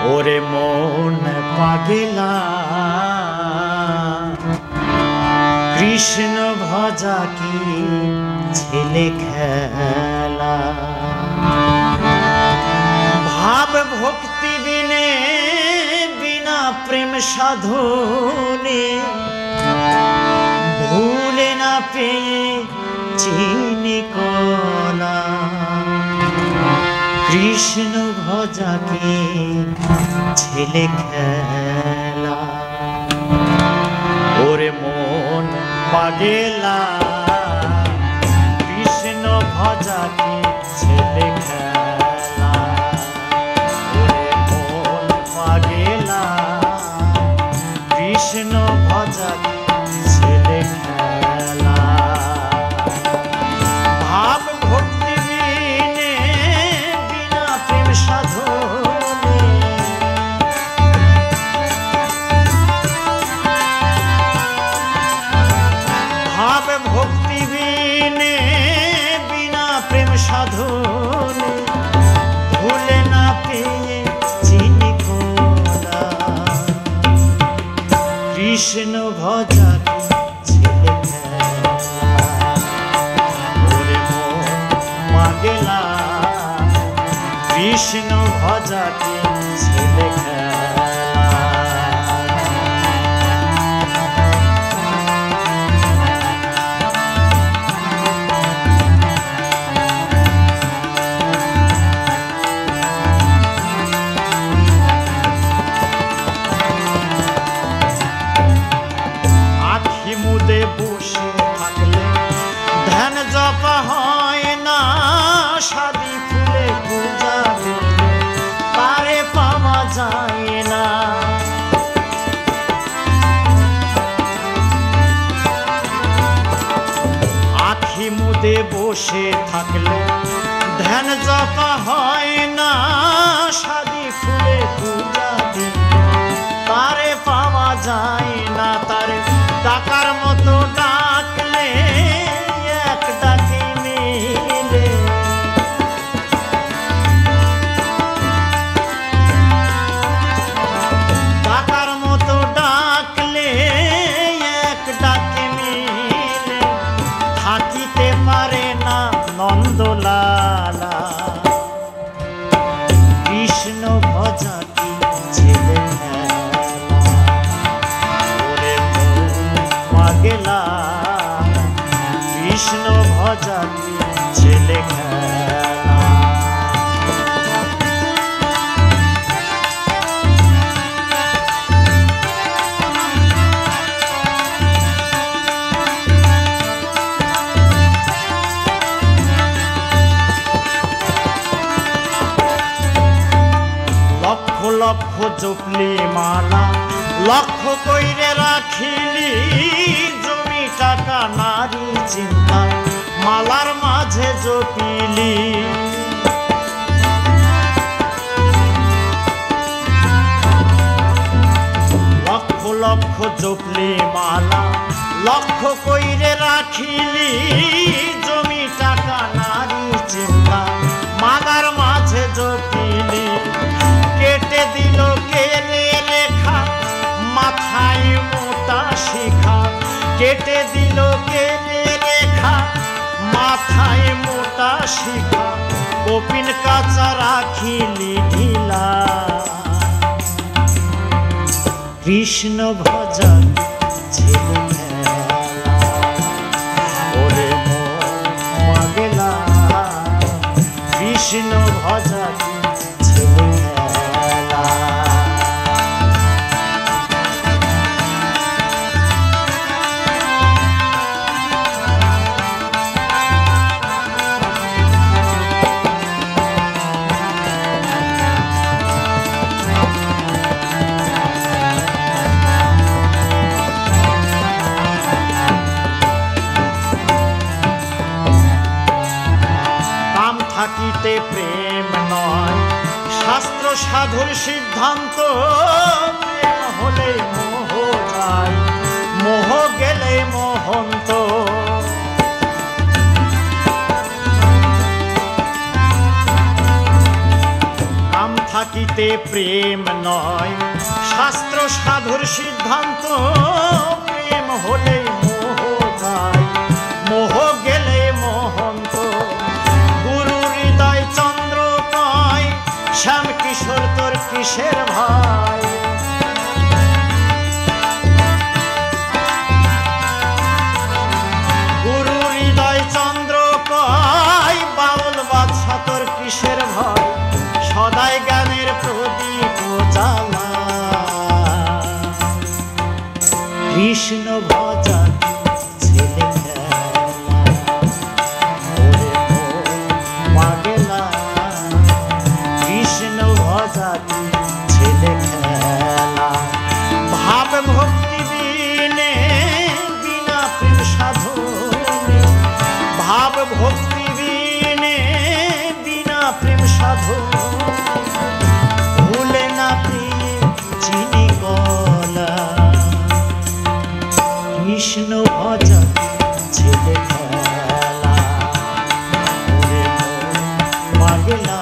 ওরে মন পাগলা কৃষ্ণ ভজা কি ছেলে খেলা ভাব ভক্তি বিনে বিনা প্রেম সাধনে ভুলে না পেয়ে চিনি কলা কৃষ্ণ ভজা কি ছেলে খেলা ওরে মন পাগলা কৃষ্ণ ভজা কি ছেলে খেলা ওরে মন পাগলা কৃষ্ণ ভজা কি ছেলে খেলা ভাব ভক্তি বিনে বিনা প্রেম সাধনে ভাব ভক্তি বিনে বিনা প্রেম সাধনে ভুলে না পেয়ে চিনি কোলা কৃষ্ণ ভজা ছেলে খেলা ওরে মন পাগলা কৃষ্ণ ভজা ছেলে খেলা মুদে বসে থাকলে ধ্যান জপা হয় না সাদি ফুলে পূজা দিলে তারে পাওয়া যায় না আখি মুদে বসে থাকলে ধ্যান জপা হয় না সাদি ফুলে পূজা দিলে তারে পাওয়া যায় না তারে ডাকার মতো ডাকলে এক ডাকে মিলে ডাকার মতো ডাকলে এক ডাকে মিলে থাকিতে পারে না নন্দলালা কৃষ্ণ ভজা কি ছেলে পাগলা কৃষ্ণ ভজা ছেলে খেলা লক্ষ লক্ষ জপলি মালা লক্ষ কইরে রাখিলি জমি টাকা নারী চিন্তা মালার মাঝে জপিলি লক্ষ লক্ষ জপলি মালা লক্ষ কইরে রাখিলি জমি টাকা নারী চিন্তা মালার মাঝে জপিলি কেটে দিল কেলে রেখা মাথায় মোটা শিখা কেটে দিল কেলে রেখা মাথায় মোটা শিখা কপিন কাঁচা রাখিলি ঢিলা কৃষ্ণ ভজা ছেলে খেলা ওরে মন পাগলা কৃষ্ণ ভজা ছেলে খেলা থাকিতে প্রেম নয় শাস্ত্র সাধুর সিদ্ধান্ত প্রেম হলে মোহ যায় মোহ গেলে মোহন্ত কাম থাকিতে প্রেম নয় শাস্ত্র সাধুর সিদ্ধান্ত প্রেম হলে মোহ যায় মোহ গেলে মহন্ত গুরু হৃদয় চন্দ্র পায় শ্যাম কিশোর তোর কিসের ভাই গুরু হৃদয় চন্দ্র পায় বাউল বাদশা তোর কিসের ভয় সদাই জ্ঞানের প্রদীপ জ্বালা কৃষ্ণ ভজা ছেলে খেলা ওরে পাগলা কৃষ্ণ ভজা ছেলে খেলা ভাব ভক্তি বিনে বিনা প্রেম সাধনে ভাব ভক্তি বিনে বিনা প্রেম সাধনে ভুলে না প্রিয়ে চিনি গলা কৃষ্ণ ভজা ছেলে খেলা ওরে পাগলা